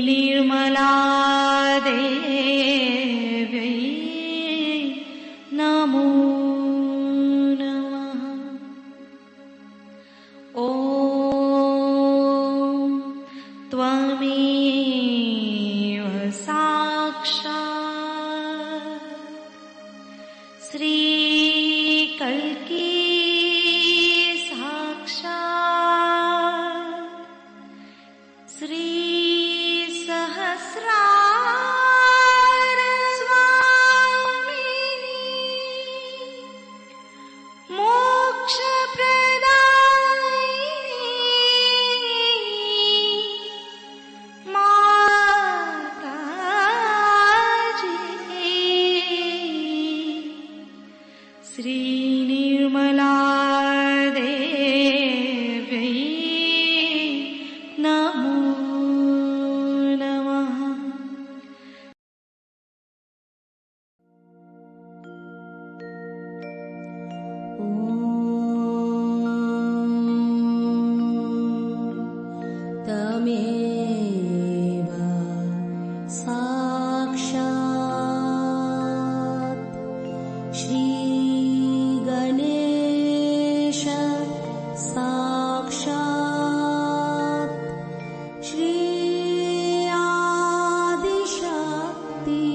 निर्मला देव्यै नमो नमः। ॐ त्वमेव साक्षात् श्रीकल्की निर्मला देव्यै नमो नमः। तमेव साक्षात् श्रीगणेश साक्षात् श्री आदिशक्ति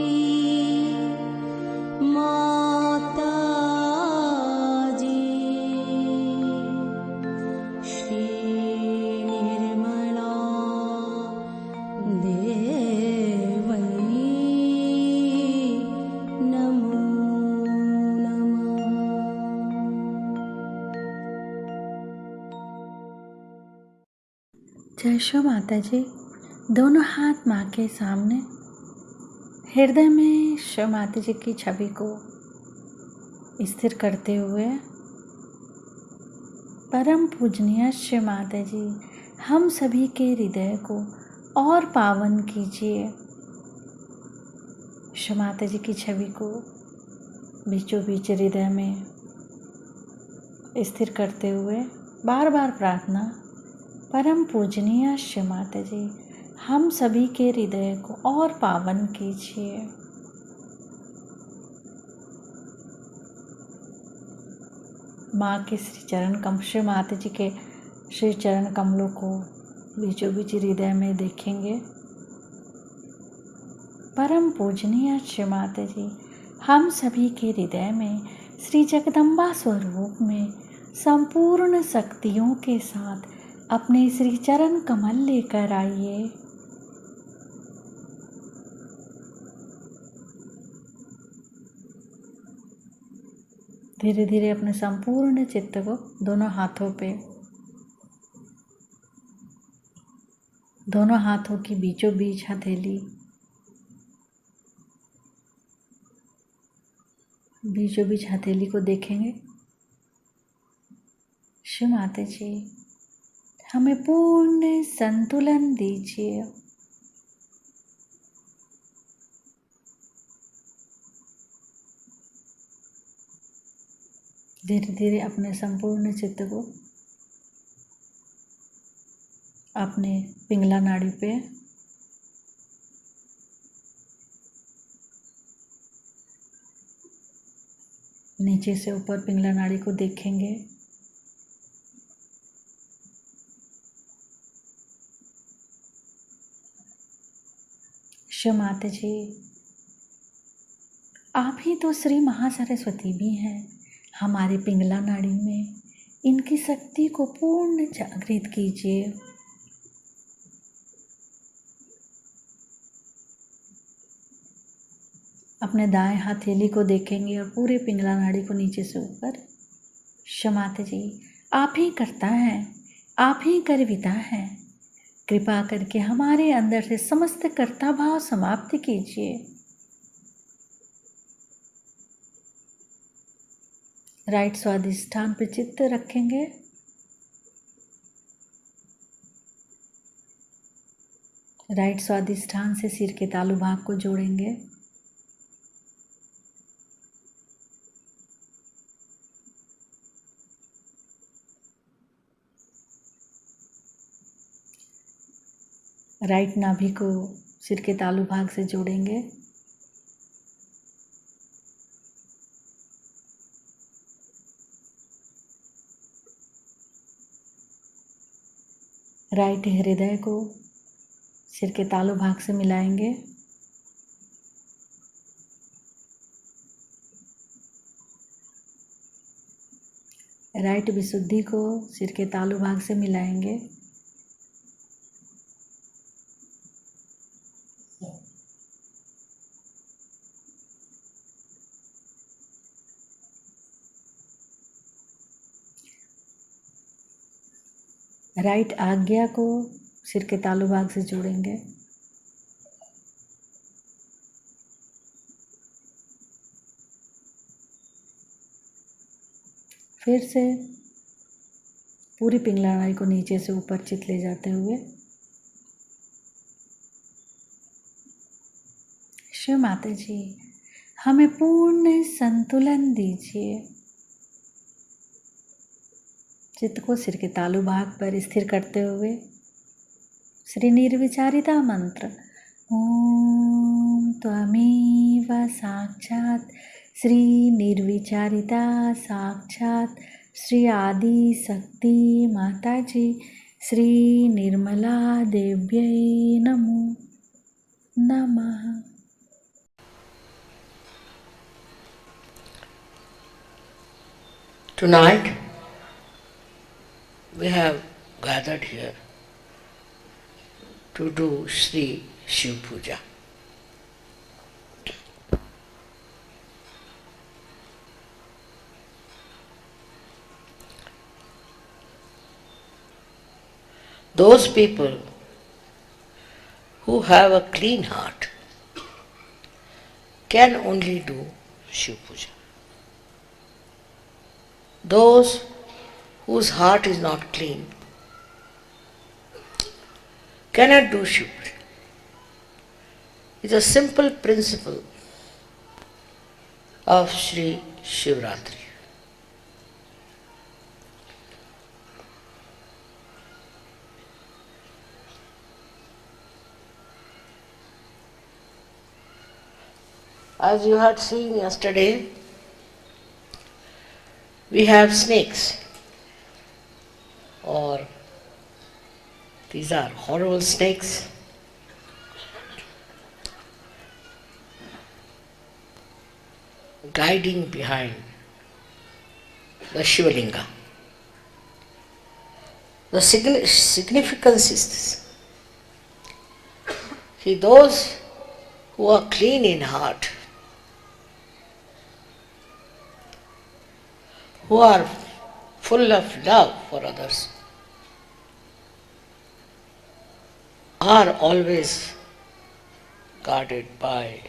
माताजी श्री निर्मला देवै नमो नमः। जय शो माता जी। दोनों हाथ माँ के सामने, हृदय में शो माता जी की छवि को स्थिर करते हुए, परम पूजनीय शो माता जी हम सभी के हृदय को और पावन कीजिए। शो माता जी की छवि को बीचों बीच हृदय में स्थिर करते हुए बार बार प्रार्थना, परम पूजनीय शो माता जी हम सभी के हृदय को और पावन कीजिए। माँ के श्री चरण कमल, शो माता जी के श्री चरण कमलों को बीचों बीच हृदय में देखेंगे। परम पूजनीय शो माता जी हम सभी के हृदय में श्री जगदम्बा स्वरूप में संपूर्ण शक्तियों के साथ अपने श्री चरण कमल लेकर आइए। धीरे धीरे अपने संपूर्ण चित्त को दोनों हाथों की बीचों बीच हथेली, बीचों बीच हथेली को देखेंगे। शो माता जी हमें पूर्ण संतुलन दीजिए। धीरे धीरे अपने संपूर्ण चित्त को अपने पिंगला नाड़ी पे नीचे से ऊपर पिंगला नाड़ी को देखेंगे। शो माता जी आप ही तो श्री महासरस्वती भी हैं। हमारे पिंगला नाड़ी में इनकी शक्ति को पूर्ण जागृत कीजिए। अपने दाएं हथेली को देखेंगे और पूरे पिंगला नाड़ी को नीचे से ऊपर। शो माता जी आप ही करता है, आप ही करविता है। कृपा करके हमारे अंदर से समस्त कर्ता भाव समाप्त कीजिए। राइट स्वादिष्ठान पर चित्त रखेंगे। राइट स्वादिष्ठान से सिर के तालु भाग को जोड़ेंगे। राइट नाभि को सिर के तालु भाग से जोड़ेंगे। राइट हृदय को सिर के तालु भाग से मिलाएंगे। राइट विशुद्धि को सिर के तालु भाग से मिलाएंगे। राइट आज्ञा को सिर के तालु भाग से जोड़ेंगे। फिर से पूरी पिंगला नाड़ी को नीचे से ऊपर चित ले जाते हुए शिव माता जी हमें पूर्ण संतुलन दीजिए। चित्त को सिर के तालु भाग पर स्थिर करते हुए श्री निर्विचारिता मंत्र ओम त्वमेव साक्षात् श्री निर्विचारिता साक्षात् श्री आदि शक्ति माता जी श्री निर्मला देव्यै नमो नमः। Tonight we have gathered here to do Sri Shiv Puja. Those people who have a clean heart can only do Shiv Puja. Those whose heart is not clean cannot do Shiv Puja. It's a simple principle of Sri Shivratri. As you had seen yesterday, we have snakes, or these are horrible snakes. Guiding behind the Shivalinga. The significance is this. See, those who are clean in heart, who are full of love for others, are always guarded by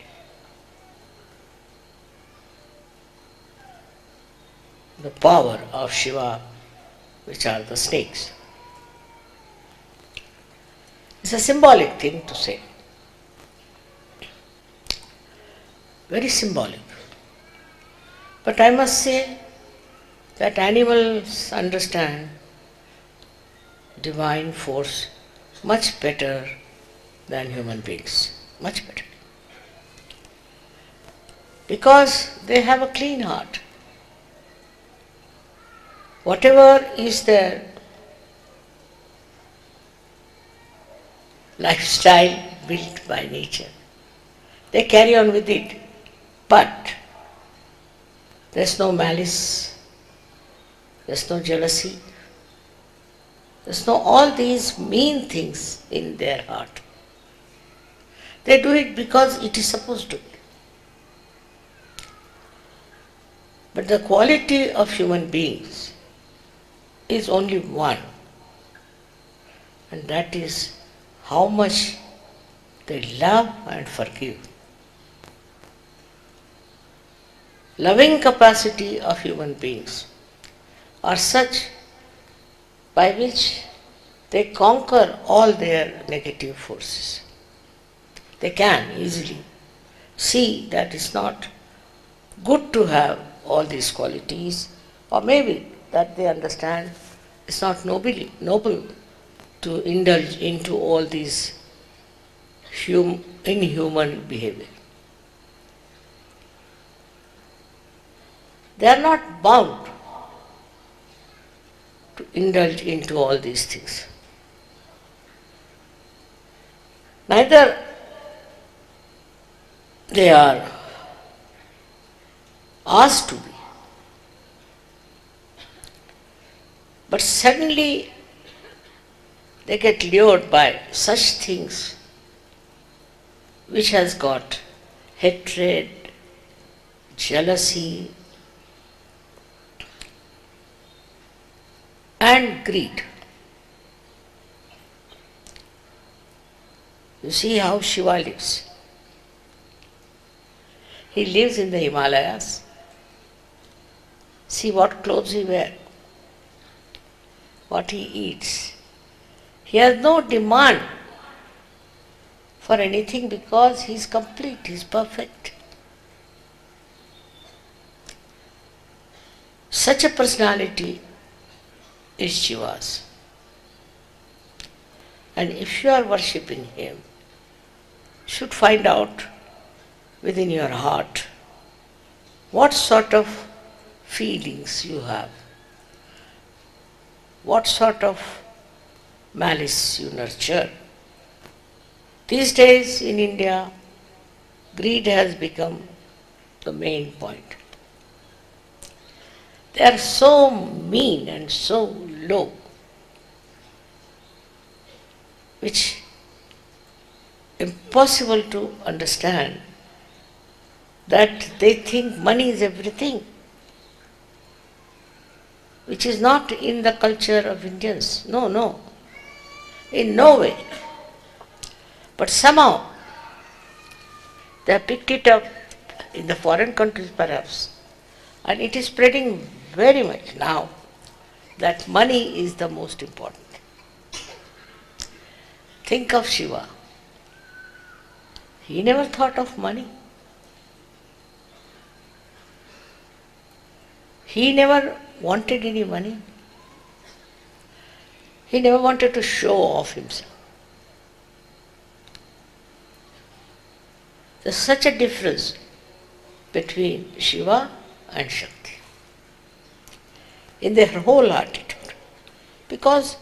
the power of Shiva, which are the snakes. It's a symbolic thing to say. Very symbolic. But I must say that animals understand divine force much better than human beings. Much better. Because they have a clean heart. Whatever is their lifestyle built by nature, they carry on with it. But there's no malice, there's no jealousy, there's no all these mean things in their heart. They do it because it is supposed to be. But the quality of human beings is only one, and that is how much they love and forgive. Loving capacity of human beings are such by which they conquer all their negative forces. They can easily see that it's not good to have all these qualities, or maybe that they understand it's not noble to indulge into all these inhuman behavior. They are not bound to indulge into all these things. Neither they are asked to be. But suddenly they get lured by such things which has got hatred, jealousy, and greed. You see how Shiva lives. He lives in the Himalayas. See what clothes he wears, what he eats. He has no demand for anything because he is complete, he is perfect. Such a personality is Shiva's. And if you are worshipping him, you should find out within your heart what sort of feelings you have, what sort of malice you nurture. These days in India, greed has become the main point. They are so mean and so low, which impossible to understand that they think money is everything, which is not in the culture of Indians. No, in no way. But somehow they have picked it up in the foreign countries perhaps, and it is spreading very much now that money is the most important. Think of Shiva. He never thought of money. He never wanted any money. He never wanted to show off himself. There's such a difference between Shiva and Shakti in their whole attitude, because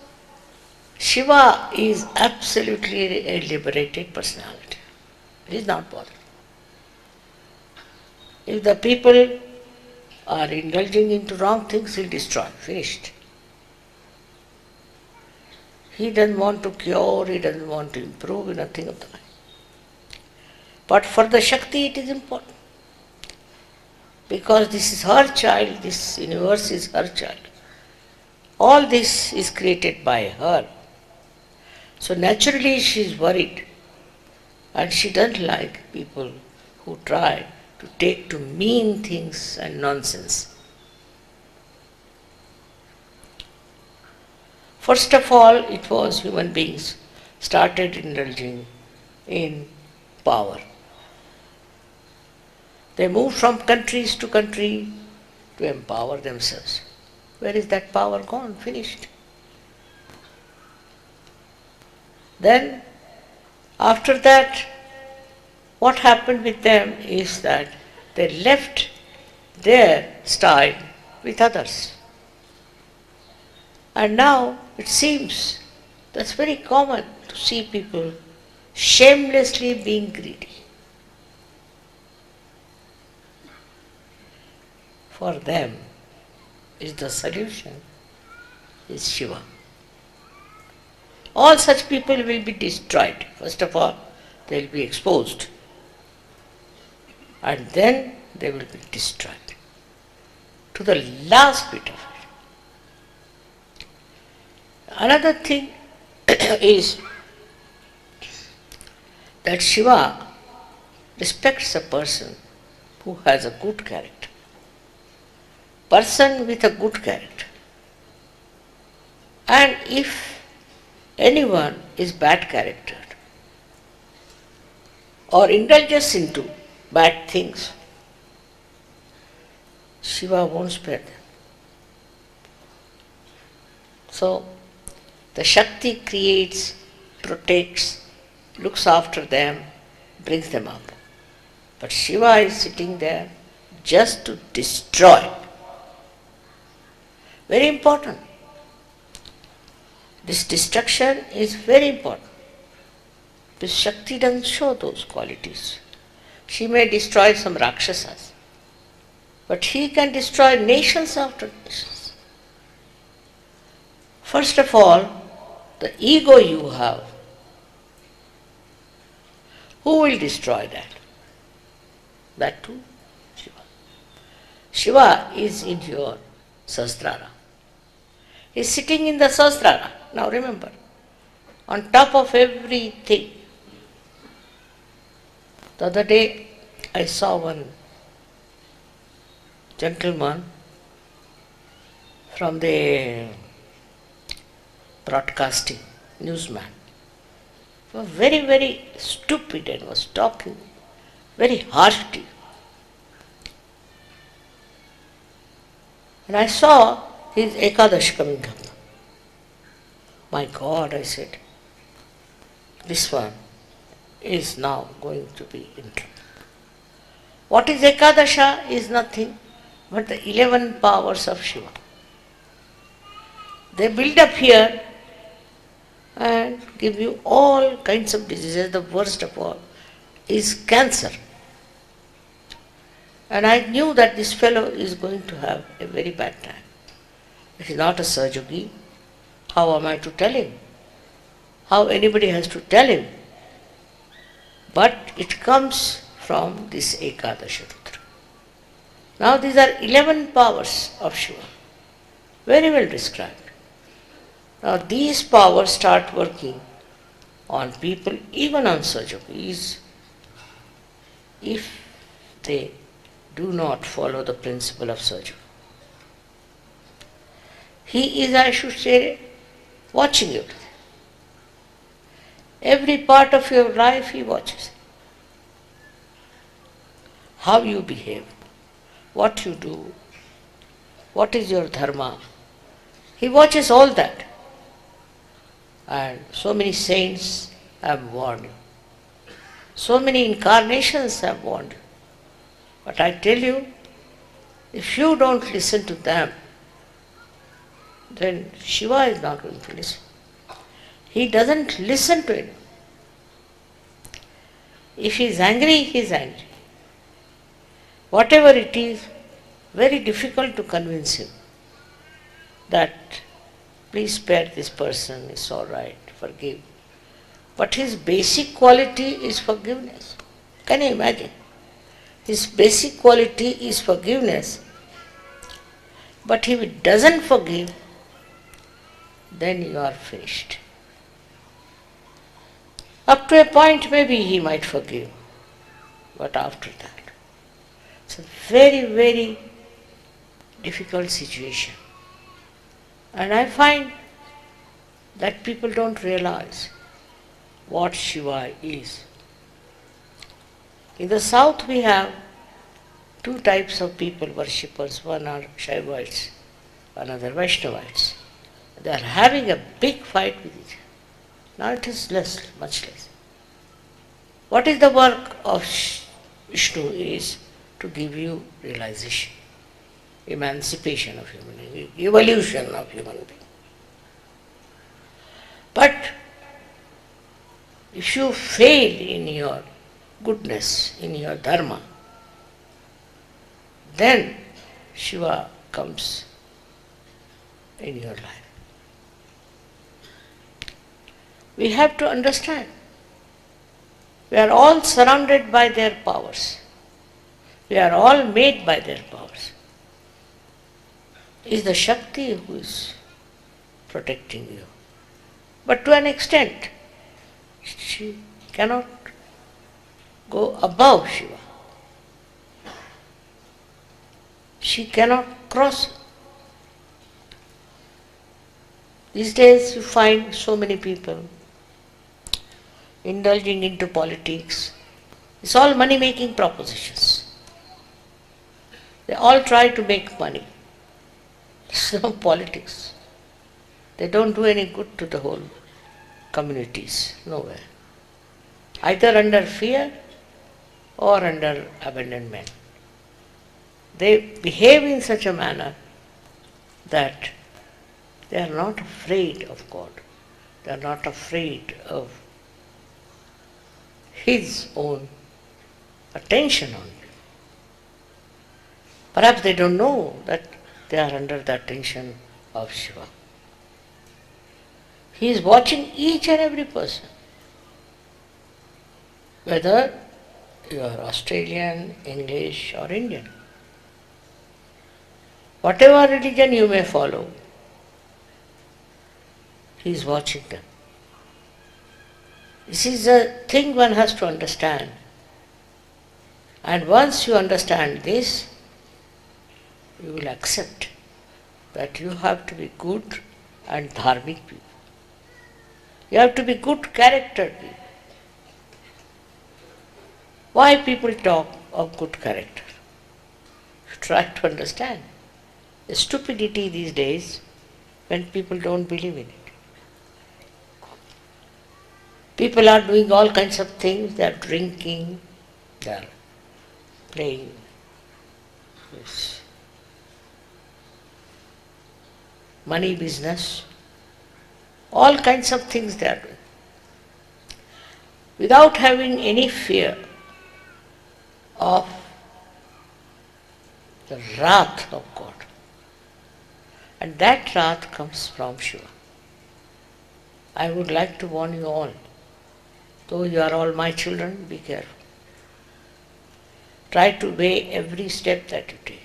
Shiva is absolutely a liberated personality. He is not bothered. If the people are indulging into wrong things, he'll destroy, finished. He doesn't want to cure, he doesn't want to improve, nothing of the kind. But for the Shakti it is important, because this is her child, this universe is her child. All this is created by her. So naturally she is worried, and she doesn't like people who try to take to mean things and nonsense. First of all, it was human beings started indulging in power. They moved from countries to country to empower themselves. Where is that power gone? Finished. Then, after that, what happened with them is that they left their style with others. And now it seems that's very common to see people shamelessly being greedy. For them is the solution is Shiva. All such people will be destroyed. First of all, they will be exposed, and then they will be destroyed to the last bit of it. Another thing is that Shiva respects a person who has a good character. Person with a good character. And if anyone is bad charactered or indulges into bad things, Shiva won't spare them. So, the Shakti creates, protects, looks after them, brings them up. But Shiva is sitting there just to destroy. Very important. This destruction is very important. This Shakti doesn't show those qualities. She may destroy some Rakshasas, but he can destroy nations after nations. First of all, the ego you have, who will destroy that? That too, Shiva. Shiva is in your Sahasrara. He is sitting in the Sahasrara. Now remember, on top of everything. The other day I saw one gentleman from the broadcasting, newsman. He was very, very stupid and was talking very harshly. And I saw his Ekadash coming up. My God, I said, this one is now going to be in trouble. What is Ekadasha is nothing but the 11 powers of Shiva. They build up here and give you all kinds of diseases. The worst of all is cancer. And I knew that this fellow is going to have a very bad time. He is not a Sahajogi. How am I to tell him? How anybody has to tell him? But it comes from this Ekadasha Rudra. Now these are 11 powers of Shiva. Very well described. Now these powers start working on people, even on Sahajogis, if they do not follow the principle of Sahaja. He is, I should say, watching you. Every part of your life he watches. How you behave, what you do, what is your dharma. He watches all that. And so many saints have warned you. So many incarnations have warned you. But I tell you, if you don't listen to them, then Shiva is not going to listen. He doesn't listen to it. If he is angry, he is angry. Whatever it is, very difficult to convince him that please spare this person, it's all right, forgive. But his basic quality is forgiveness. Can you imagine? His basic quality is forgiveness. But if he doesn't forgive, then you are finished. Up to a point maybe he might forgive, but after that, it's a very, very difficult situation. And I find that people don't realize what Shiva is. In the south we have two types of people, worshippers. One are Shaivites, another Vaishnavites. They are having a big fight with each other. Now it is less, much less. What is the work of Vishnu is to give you realization, emancipation of human being, evolution of human being. But if you fail in your goodness, in your dharma, then Shiva comes in your life. We have to understand, we are all surrounded by their powers. We are all made by their powers. It is the Shakti who is protecting you. But to an extent, she cannot go above Shiva. She cannot cross. These days you find so many people indulging into politics. It's all money-making propositions. They all try to make money. It's no politics. They don't do any good to the whole communities, nowhere. either under fear or under abandonment. They behave in such a manner that they are not afraid of God. They are not afraid of His own attention on you. Perhaps they don't know that they are under the attention of Shiva. He is watching each and every person. Whether you are Australian, English or Indian. Whatever religion you may follow, He is watching them. This is a thing one has to understand. And once you understand this, you will accept that you have to be good and dharmic people. You have to be good character people. Why people talk of good character? Try to understand. The stupidity these days when people don't believe in it. People are doing all kinds of things. They are drinking, they are playing this money business, all kinds of things they are doing. Without having any fear of the wrath of God. And that wrath comes from Shiva. I would like to warn you all, though you are all my children, be careful. Try to weigh every step that you take.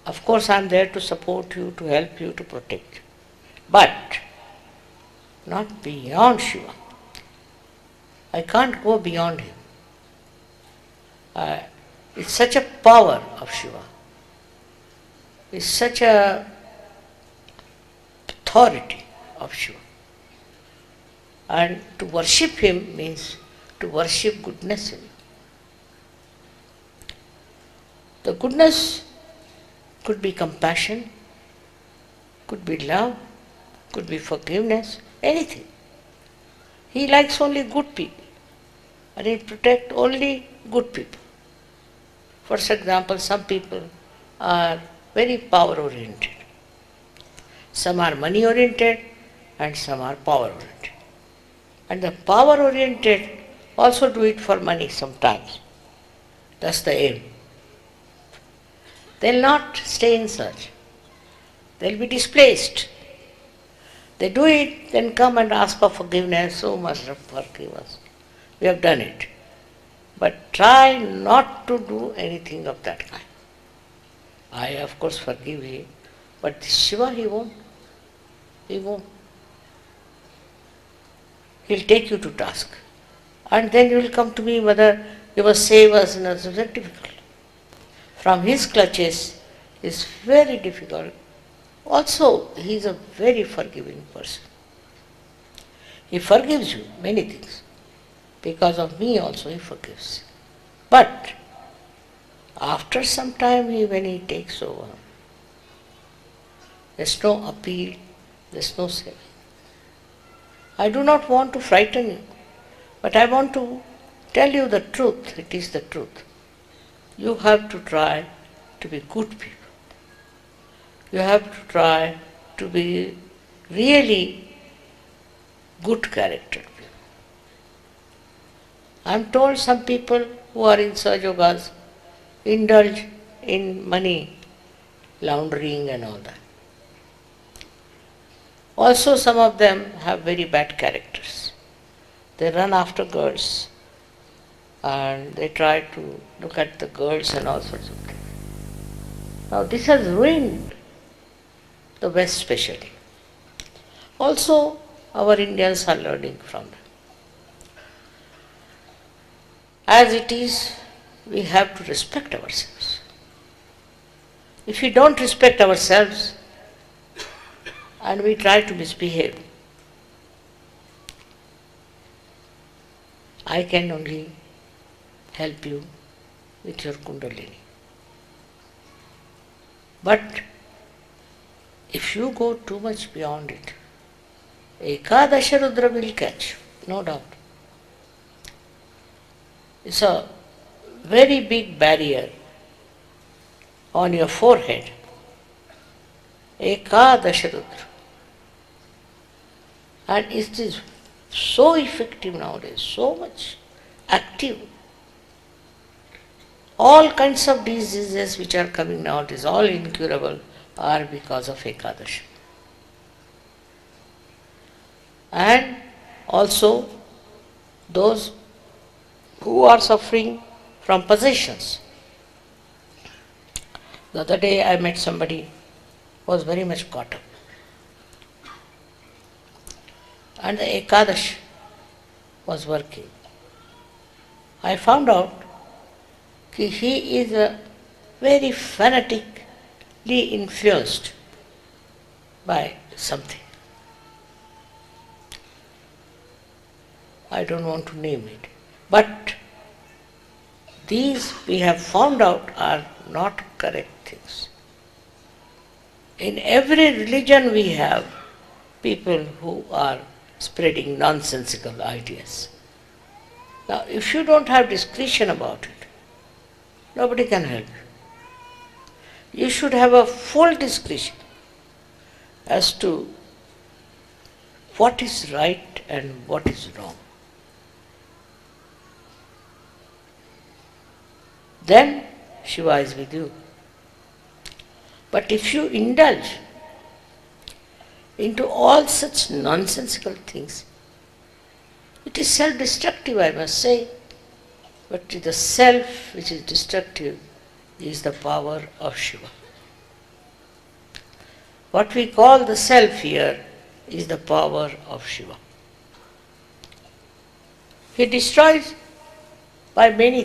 Of course, I am there to support you, to help you, to protect you. But not beyond Shiva. I can't go beyond him. It's such a power of Shiva. It's such a authority of Shiva. And to worship him means to worship goodness in him. The goodness could be compassion, could be love, could be forgiveness, anything. He likes only good people and he protects only good people. For example, some people are very power oriented. Some are money oriented and some are power oriented. And the power oriented also do it for money sometimes. That's the aim. They'll not stay in search. They'll be displaced. They do it, then come and ask for forgiveness. So much forgive us. We have done it. But try not to do anything of that kind. I, of course, forgive him, but Shiva, he won't. He won't. He'll take you to task. And then you will come to me whether you must save us, and it's very difficult. From his clutches is very difficult. Also, he is a very forgiving person. He forgives you many things. Because of me also he forgives. But after some time, when he takes over, there's no appeal, there's no saving. I do not want to frighten you, but I want to tell you the truth. It is the truth. You have to try to be good people. You have to try to be really good character people. I am told some people who are in Sahaja Yogas indulge in money laundering and all that. Also, some of them have very bad characters. They run after girls and they try to look at the girls and all sorts of things. Now, this has ruined the West especially. Also, our Indians are learning from them. As it is, we have to respect ourselves. If we don't respect ourselves and we try to misbehave, I can only help you with your Kundalini. But if you go too much beyond it, Ekadasha Rudra will catch you. no doubt. It's a very big barrier on your forehead. Ekadasha Rudra. And it is so effective nowadays, so much active. All kinds of diseases which are coming nowadays, all incurable, are because of Ekadashi. And also those who are suffering from possessions. The other day I met somebody who was very much caught up. And the Ekadash was working. I found out that he is very fanatically influenced by something. I don't want to name it. But these we have found out are not correct things. In every religion we have people who are spreading nonsensical ideas. Now, if you don't have discretion about it, nobody can help you. You should have a full discretion as to what is right and what is wrong. Then Shiva is with you. But if you indulge into all such nonsensical things, it is self-destructive, I must say. But the self which is destructive is the power of Shiva. What we call the self here is the power of Shiva. He destroys by many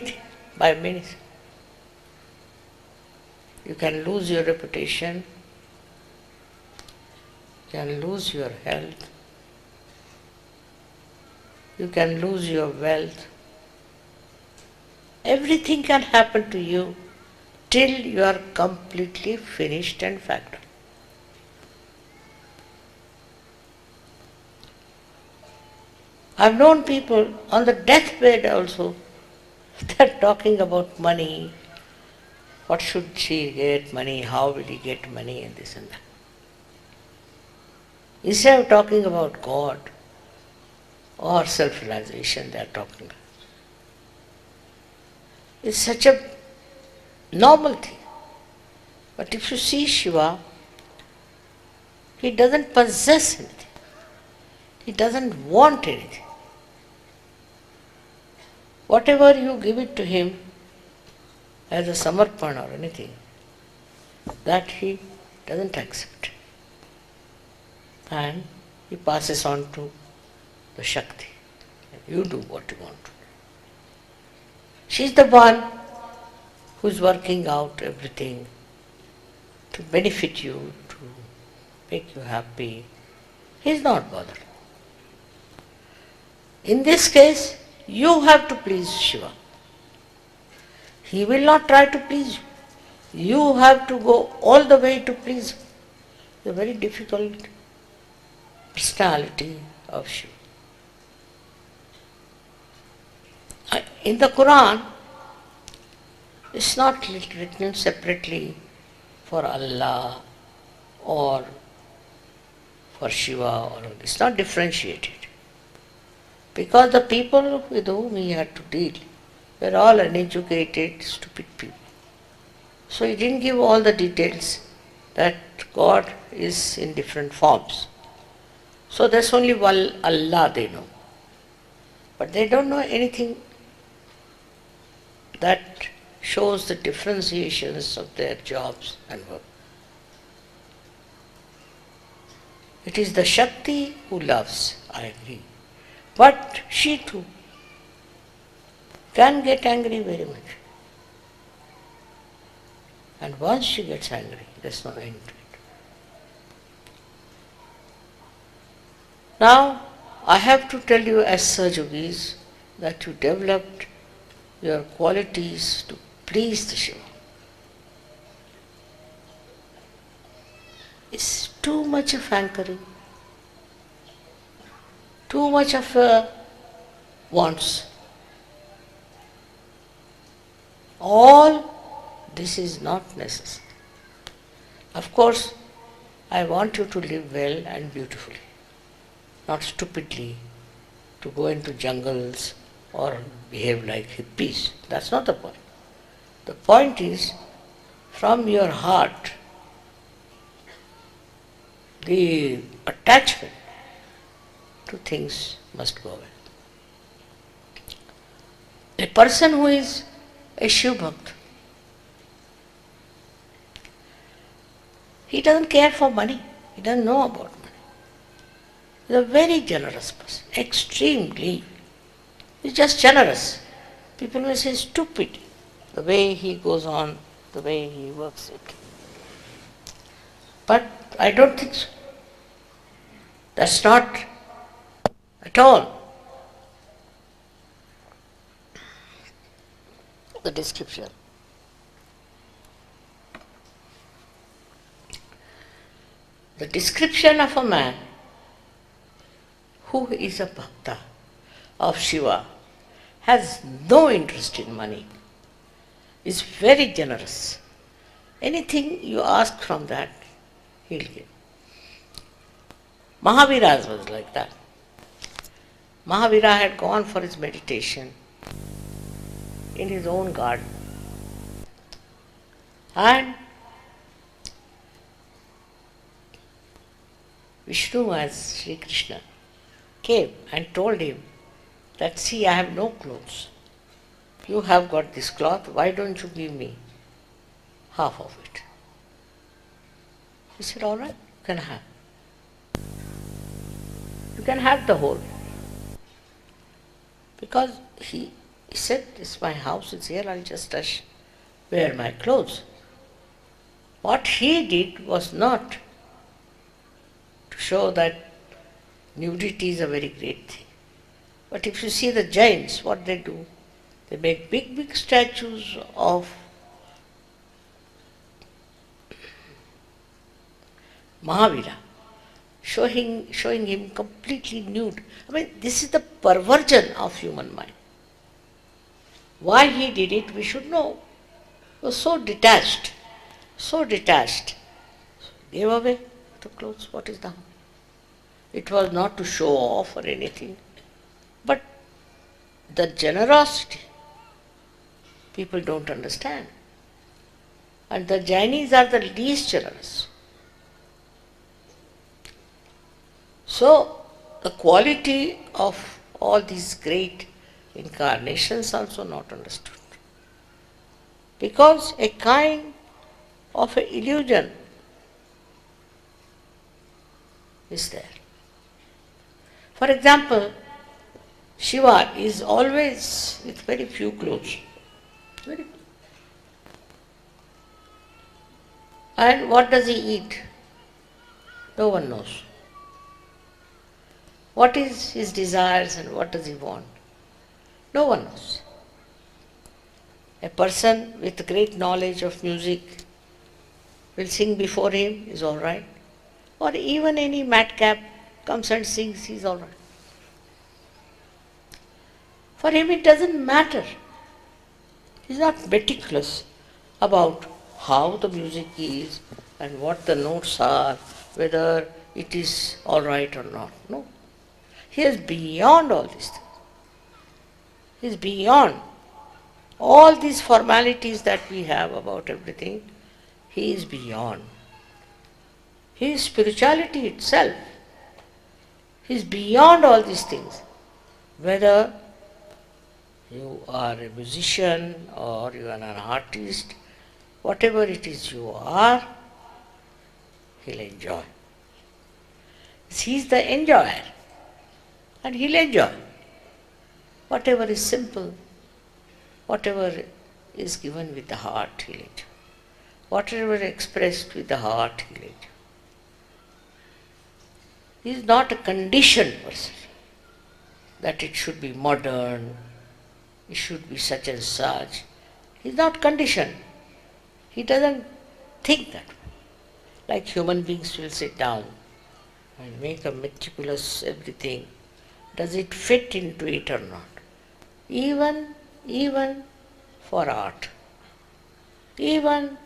things. You can lose your reputation, you can lose your health, you can lose your wealth. Everything can happen to you till you are completely finished and factored. I've known people on the deathbed also, they're talking about money. What should she get money? How will he get money? And this and that. Instead of talking about God or self-realization, they are talking. It's such a normal thing. But if you see Shiva, he doesn't possess anything. He doesn't want anything. Whatever you give it to him, as a samarpan or anything, that he doesn't accept. And he passes on to the Shakti. You do what you want to do. She's the one who's working out everything to benefit you, to make you happy. He's not bothered. In this case, you have to please Shiva. He will not try to please you. You have to go all the way to please him. It's a very difficult personality of Shiva. In the Quran, it's not written separately for Allah or for Shiva, or it's not differentiated. Because the people with whom he had to deal were all uneducated, stupid people. So he didn't give all the details that God is in different forms. So there's only one Allah they know. But they don't know anything that shows the differentiations of their jobs and work. It is the Shakti who loves, I agree. But she too can get angry very much. And once she gets angry, there's no end to it. Now, I have to tell you as Sahajogis that you developed your qualities to please the Shiva. It's too much of hankering, too much of wants. All this is not necessary. Of course, I want you to live well and beautifully, not stupidly, to go into jungles or behave like hippies. That's not the point. The point is, from your heart, the attachment to things must go away. A person who is a Shiv Bhakt, he doesn't care for money. He doesn't know about money. He's a very generous person, extremely. He's just generous. People will say stupid, the way he goes on, the way he works it. But I don't think so. That's not at all the description. The description of a man who is a bhakta of Shiva, has no interest in money, is very generous. Anything you ask from that, he'll give. Mahavira was like that. Mahavira had gone for his meditation in his own garden. And Vishnu, as Sri Krishna, came and told him that, see, I have no clothes. You have got this cloth, why don't you give me half of it? He said, all right, you can have. You can have the whole. Because he said, this my house is here, I'll just wear my clothes. What he did was not to show that nudity is a very great thing. But if you see the Jains, what they do, they make big, big statues of Mahavira, showing him completely nude. I mean, this is the perversion of human mind. Why he did it, we should know. He was so detached. Gave away the clothes, what is the harm? It was not to show off or anything, but the generosity, people don't understand. And the Jainis are the least generous. So, the quality of all these great incarnations also not understood. Because a kind of an illusion is there. For example, Shiva is always with very few clothes. Very few. And what does he eat? No one knows. What is his desires and what does he want? No one knows. A person with great knowledge of music will sing before him, is all right. Or even any madcap comes and sings, he's all right. For him it doesn't matter. He's not meticulous about how the music is and what the notes are, whether it is all right or not. No. He is beyond all these things. He is beyond all these formalities that we have about everything. He is beyond. He is spirituality itself. He is beyond all these things. Whether you are a musician or you are an artist, whatever it is you are, he'll enjoy. He is the enjoyer. And he'll enjoy. Whatever is simple, whatever is given with the heart, he'll enjoy. Whatever is expressed with the heart, he'll enjoy. He is not a conditioned person, that it should be modern, it should be such and such. He is not conditioned. He doesn't think that way. Like human beings will sit down and make a meticulous everything. Does it fit into it or not? even for art, even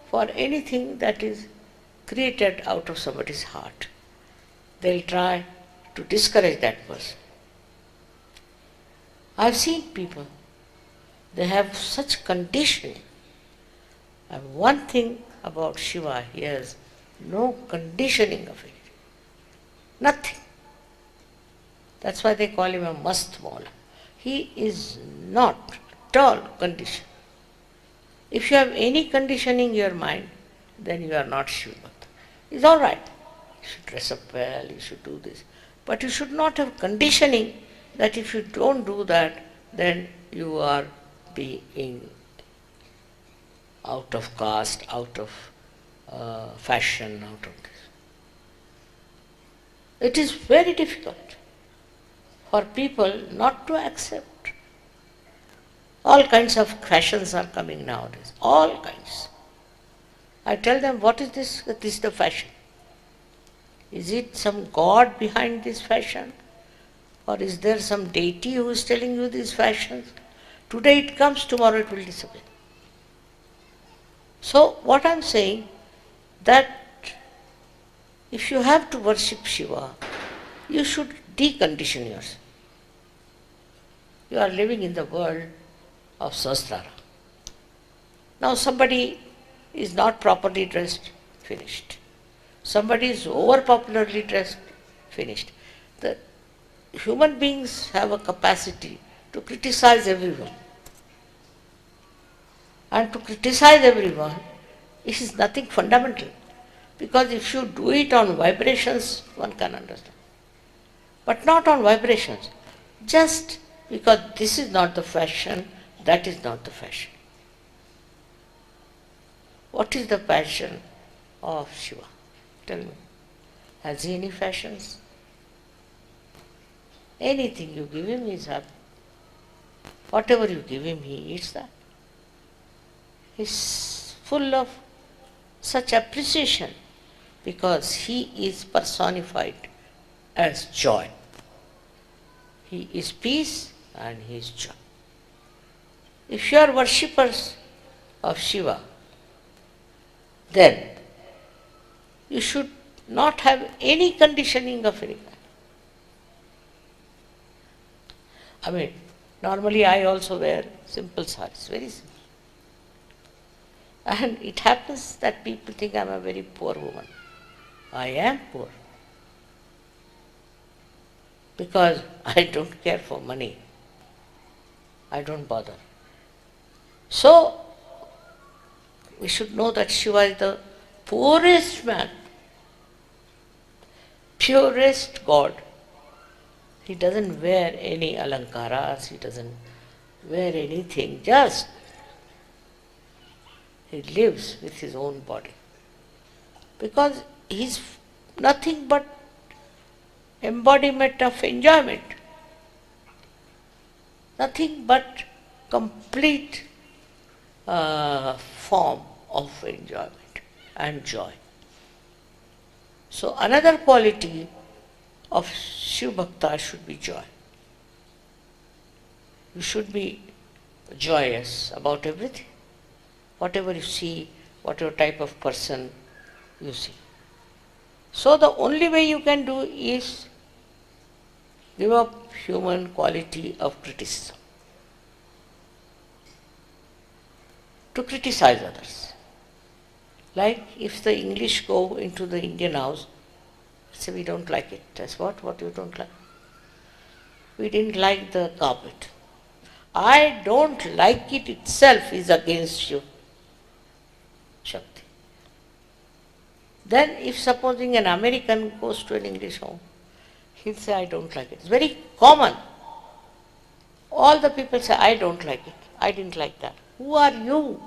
for anything that is created out of somebody's heart. They'll try to discourage that person. I've seen people, they have such conditioning. And one thing about Shiva, he has no conditioning of it. Nothing. That's why they call him a Mast Maula. He is not at all conditioned. If you have any conditioning in your mind, then you are not Shiva Bhakta. It's all right. You should dress up well, you should do this. But you should not have conditioning that if you don't do that, then you are being out of caste, out of fashion, out of this. It is very difficult for people not to accept. All kinds of fashions are coming nowadays, all kinds. I tell them, what is this? This is the fashion. Is it some god behind this fashion? Or is there some deity who is telling you these fashions? Today it comes, tomorrow it will disappear. So what I am saying, that if you have to worship Shiva, you should decondition yourself. You are living in the world of Sahasrara. Now somebody is not properly dressed, finished. Somebody is over popularly dressed, finished. The human beings have a capacity to criticize everyone. And to criticize everyone is nothing fundamental. Because if you do it on vibrations, one can understand. But not on vibrations. Just because this is not the fashion, that is not the fashion. What is the passion of Shiva? Tell me. Has he any fashions? Anything you give him, he is happy. Whatever you give him, he eats that. He is full of such appreciation because he is personified as joy. He is peace and he is joy. If you are worshippers of Shiva, then you should not have any conditioning of any kind. I mean, normally I also wear simple sarees, very simple. And it happens that people think I am a very poor woman. I am poor. Because I don't care for money. I don't bother. So, we should know that Shiva is the poorest man, purest God. He doesn't wear any alankaras, he doesn't wear anything, just he lives with his own body. Because he is nothing but embodiment of enjoyment. Nothing but complete form of enjoyment and joy. So another quality of Shiv Bhakta should be joy. You should be joyous about everything. Whatever you see, whatever type of person you see. So the only way you can do is give up human quality of criticism. To criticize others. Like if the English go into the Indian house, say we don't like it. That's what? What you don't like? We didn't like the carpet. I don't like it itself is against you. Shakti. Then if supposing an American goes to an English home, he'll say, I don't like it. It's very common. All the people say, I don't like it. I didn't like that. Who are you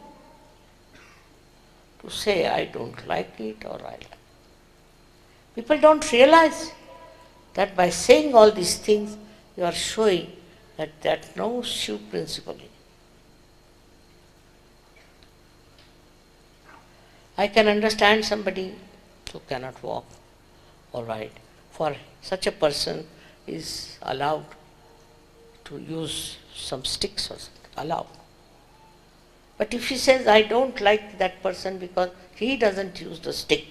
to say, I don't like it or I like it? People don't realize that by saying all these things, you are showing that there's no Shiv principle in it. I can understand somebody who cannot walk or ride. For such a person is allowed to use some sticks or something, allow. But if he says, I don't like that person because he doesn't use the stick,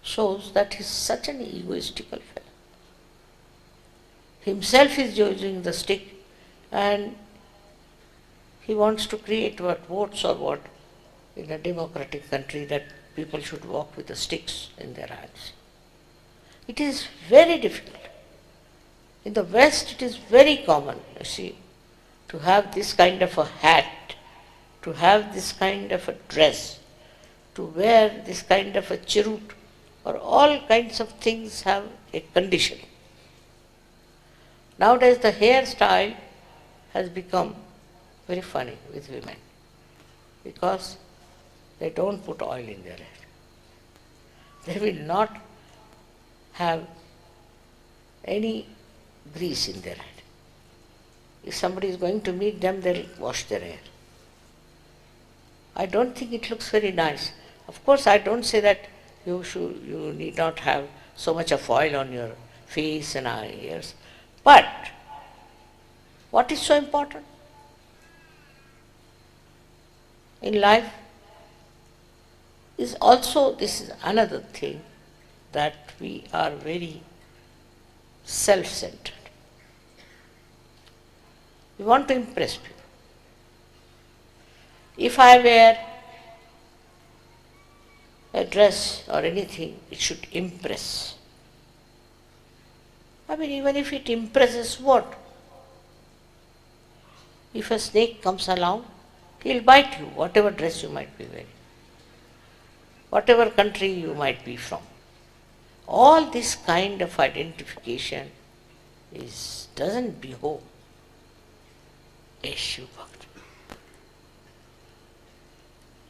shows that he's such an egoistical fellow. Himself is using the stick and he wants to create what votes or what in a democratic country that people should walk with the sticks in their hands. It is very difficult. In the West it is very common, you see, to have this kind of a hat, to have this kind of a dress, to wear this kind of a chirut, or all kinds of things have a condition. Nowadays the hairstyle has become very funny with women because they don't put oil in their hair. They will not have any grease in their head. If somebody is going to meet them, they'll wash their hair. I don't think it looks very nice. Of course, I don't say that you need not have so much of oil on your face and ears. But what is so important in life is also, this is another thing, that we are very self-centered. We want to impress people. If I wear a dress or anything, it should impress. I mean, even if it impresses what? If a snake comes along, he'll bite you, whatever dress you might be wearing, whatever country you might be from. All this kind of identification doesn't behove a Shiv Bhakta.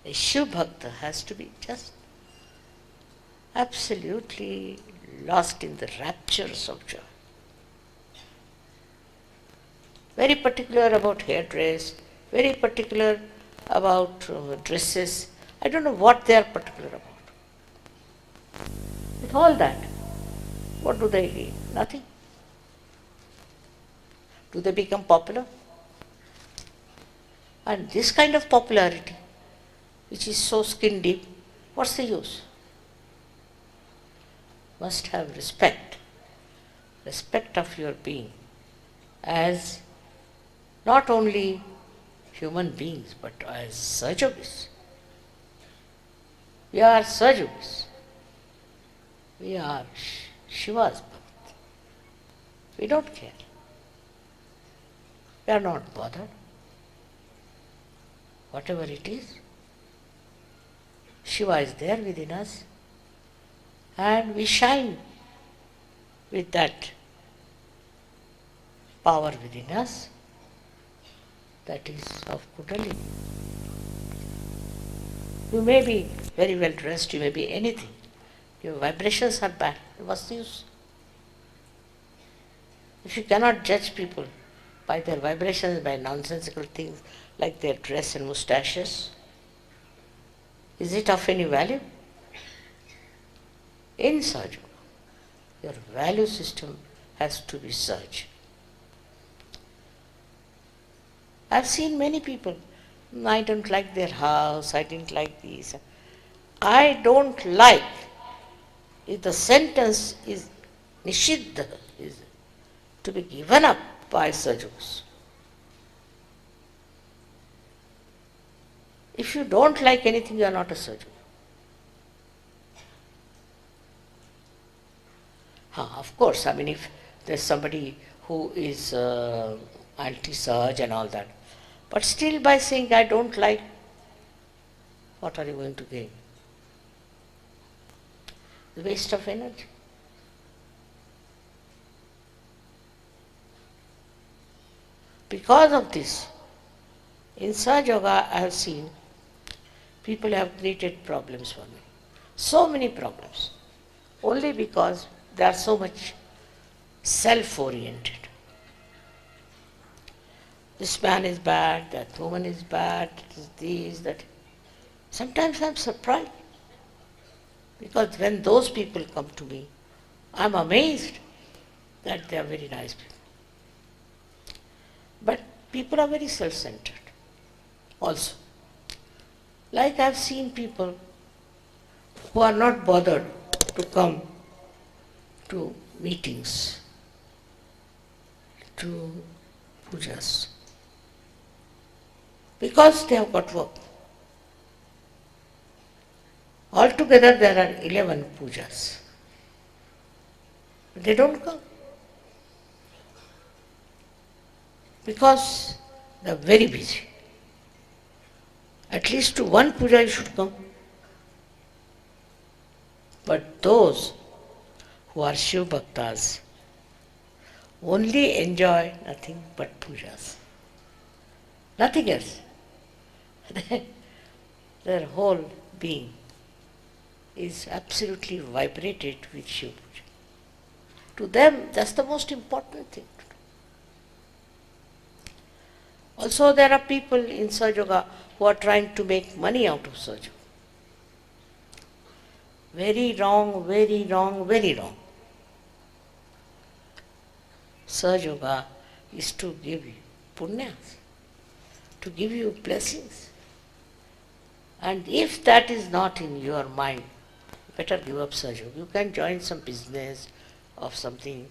A Shiv Bhakta has to be just absolutely lost in the raptures of joy. Very particular about hairdress, very particular about dresses. I don't know what they are particular about. With all that, what do they gain? Nothing. Do they become popular? And this kind of popularity, which is so skin deep, what's the use? Must have respect of your being as not only human beings but as Sahajogis. We are Sahajogis. We are Shiva's Bhakt. We don't care. We are not bothered. Whatever it is, Shiva is there within us, and we shine with that power within us that is of Kundalini. You may be very well dressed, you may be anything. Your vibrations are bad. What's the use? If you cannot judge people by their vibrations, by nonsensical things like their dress and moustaches, is it of any value? In Sahaja, your value system has to be Sahaj. I've seen many people, I don't like their house, I didn't like this. I don't like, if the sentence is Nishiddha, is to be given up by Sahajas. If you don't like anything, you are not a Sahaja. Of course, I mean, if there's somebody who is anti-Sahaj and all that, but still by saying, I don't like, what are you going to gain? The waste of energy. Because of this, in Sahaja Yoga I have seen people have created problems for me. So many problems. Only because they are so much self-oriented. This man is bad, that woman is bad, this, that. Sometimes I am surprised. Because when those people come to me, I am amazed that they are very nice people. People are very self-centered also. Like I've seen people who are not bothered to come to meetings, to pujas, because they have got work. Altogether there are 11 pujas. They don't come because they are very busy. At least to one puja you should come. But those who are Shiv Bhaktas only enjoy nothing but pujas. Nothing else. Their whole being is absolutely vibrated with Shiv Puja. To them, that's the most important thing to do. Also, there are people in Sahaja Yoga who are trying to make money out of Sahaja Yoga. Very wrong, very wrong, very wrong. Sahaja Yoga is to give you punyas, to give you blessings. And if that is not in your mind, better give up Sahaja Yoga. You can join some business of something,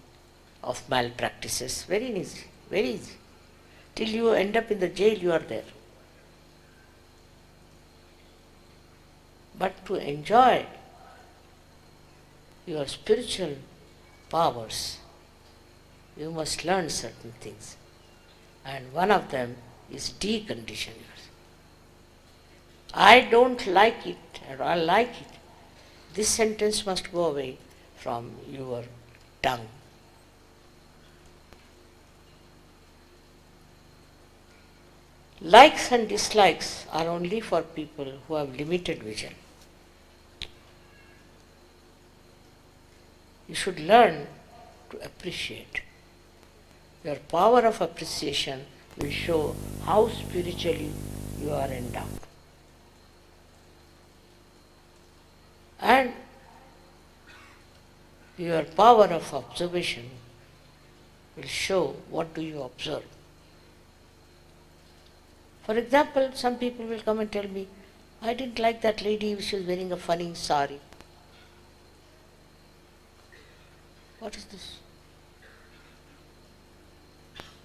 of malpractices. Very easy, very easy. Till you end up in the jail, you are there. But to enjoy your spiritual powers, you must learn certain things. And one of them is decondition yourself. I don't like it, or I like it. This sentence must go away from your tongue. Likes and dislikes are only for people who have limited vision. You should learn to appreciate. Your power of appreciation will show how spiritually you are endowed. And your power of observation will show what do you observe. For example, some people will come and tell me, I didn't like that lady, she was wearing a funny sari. What is this?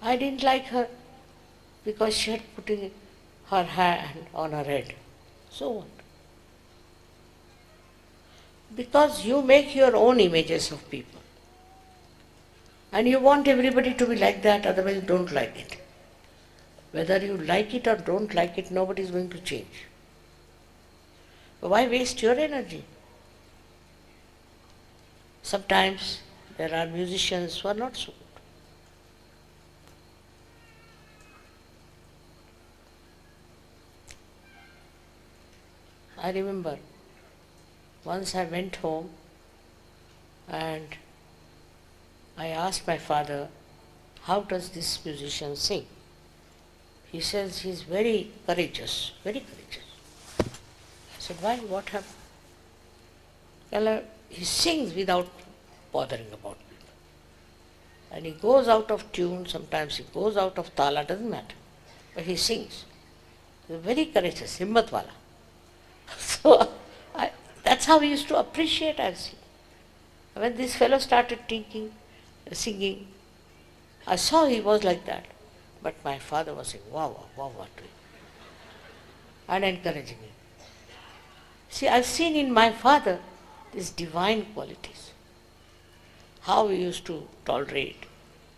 I didn't like her because she had put her hand on her head. So what? Because you make your own images of people. And you want everybody to be like that, otherwise you don't like it. Whether you like it or don't like it, nobody is going to change. But why waste your energy? Sometimes there are musicians who are not so good. I remember once I went home and I asked my father, how does this musician sing? He says he is very courageous, very courageous. I said, why? What happened? Well, he sings without bothering about people. And he goes out of tune, sometimes he goes out of tala, doesn't matter. But he sings. He's very courageous, himmat wala. So that's how we used to appreciate our singing. When this fellow started singing, I saw he was like that. But my father was saying, wow, wow, wow, what? And encouraging him. See, I've seen in my father these divine qualities. How he used to tolerate,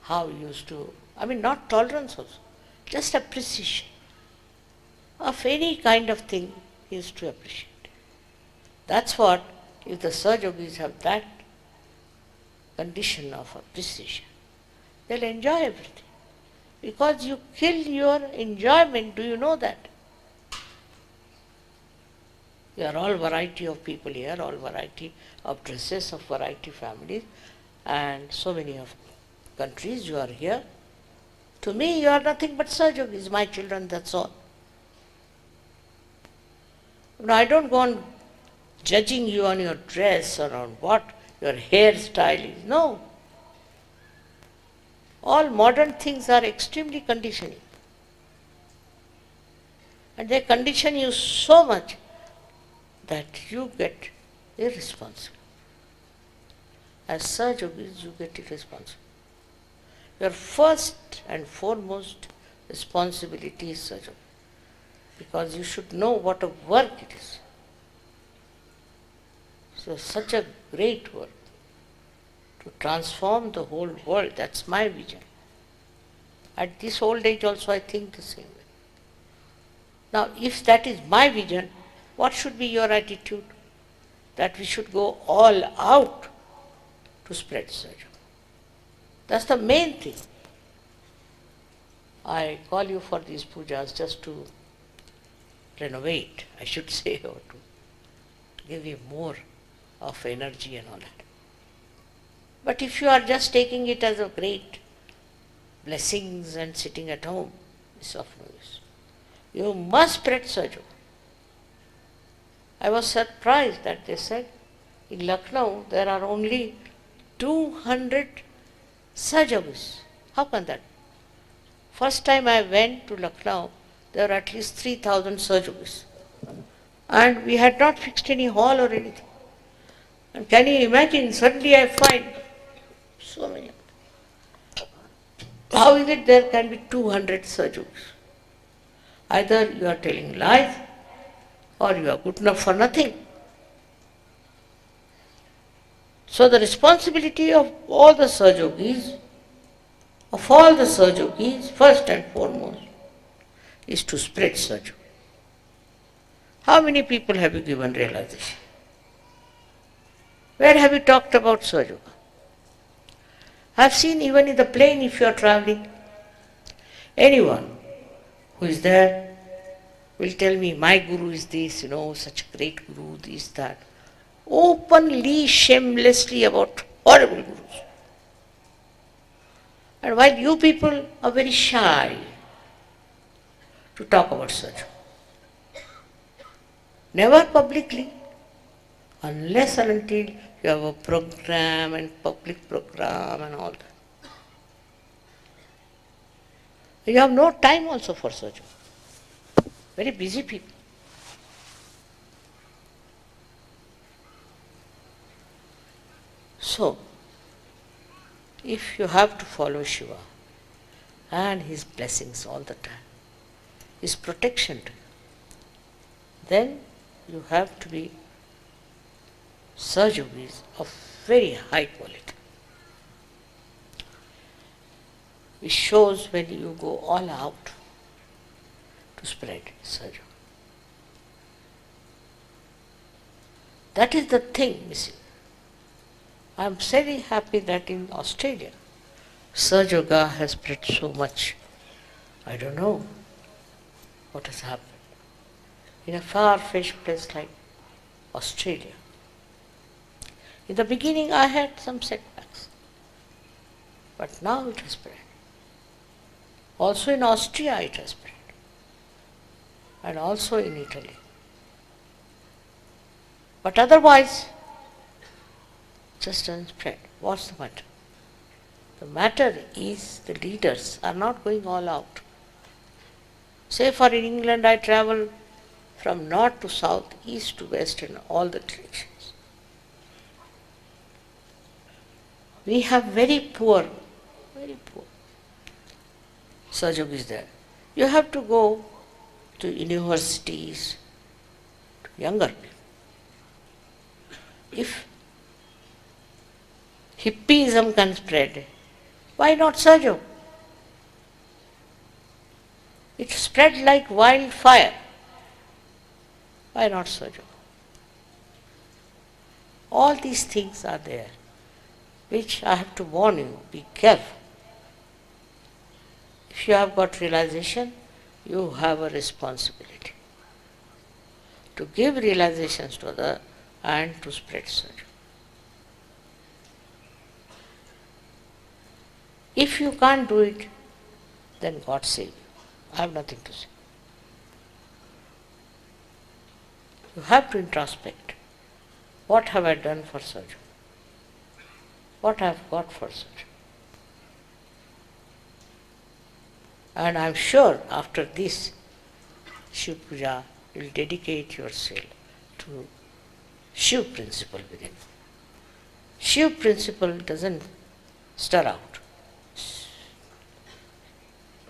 how he used to, not tolerance also, just appreciation of any kind of thing he used to appreciate. That's what, if the Sahaja Yogis have that condition of appreciation, they'll enjoy everything. Because you kill your enjoyment, do you know that? You are all variety of people here, all variety of dresses, of variety families, and so many of countries you are here. To me, you are nothing but Sahaja Yogis, my children, that's all. Now, I don't go on judging you on your dress or on what your hairstyle is. No. All modern things are extremely conditioning. And they condition you so much that you get irresponsible. As Sahaja Yogis, you get irresponsible. Your first and foremost responsibility is Sahaja Yoga, because you should know what a work it is. So such a great work to transform the whole world. That's my vision. At this old age also I think the same way. Now if that is my vision, what should be your attitude? That we should go all out to spread Sahaja. That's the main thing. I call you for these pujas just to renovate, I should say, or to give you more of energy and all that. But if you are just taking it as a great blessings and sitting at home, it's of no use. You must spread Sahaja. I was surprised that they said in Lucknow there are only 200 Sahajas. How can that? First time I went to Lucknow, there were at least 3,000 Sahajas. And we had not fixed any hall or anything. And can you imagine, suddenly I find so many. How is it there can be 200 Sahajas? Either you are telling lies or you are good enough for nothing. So the responsibility of all the Sahajogis, first and foremost, is to spread Sahaja. How many people have you given realization? Where have you talked about Sahaja? I have seen even in the plane if you are traveling, anyone who is there will tell me, my guru is this, such a great guru, this, that. Openly, shamelessly about horrible gurus. And while you people are very shy to talk about Sahaja, never publicly, unless and until you have a program and public program and all that. You have no time also for Sahaja. Very busy people. So, if you have to follow Shiva and his blessings all the time, his protection to you, then you have to be Sahajogis of very high quality. Which shows when you go all out to spread Sahaja. That is the thing missing. I am very happy that in Australia, Sahaja Yoga has spread so much. I don't know what has happened. In a far-fetched place like Australia. In the beginning I had some setbacks, but now it has spread. Also in Austria it has spread, and also in Italy. But otherwise, just doesn't spread. What's the matter? The matter is the leaders are not going all out. Say for in England I travel from north to south, east to west in all the directions. We have very poor Sahajogis there. You have to go to universities, to younger people. If hippieism can spread, why not Sahaja? It spread like wildfire. Why not Sahaja? All these things are there, which I have to warn you, be careful. If you have got realization, you have a responsibility to give realizations to others and to spread Sahaja. If you can't do it, then God save you. I have nothing to say. You have to introspect. What have I done for Sahaja? What I have got for Sahaja? And I am sure after this, Shiv Puja, you will dedicate yourself to Shiv principle within. Shiv principle doesn't stir out.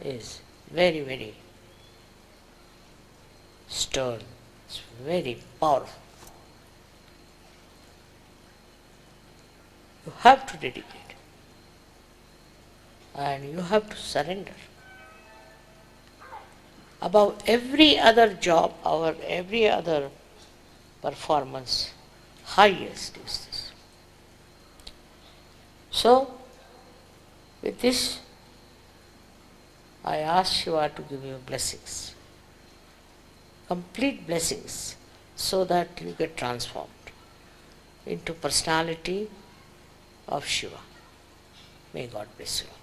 Is very, very stern. It's very powerful. You have to dedicate. And you have to surrender. Above every other job, or every other performance, highest is this. So, with this, I ask Shiva to give you blessings, complete blessings, so that you get transformed into personality of Shiva. May God bless you.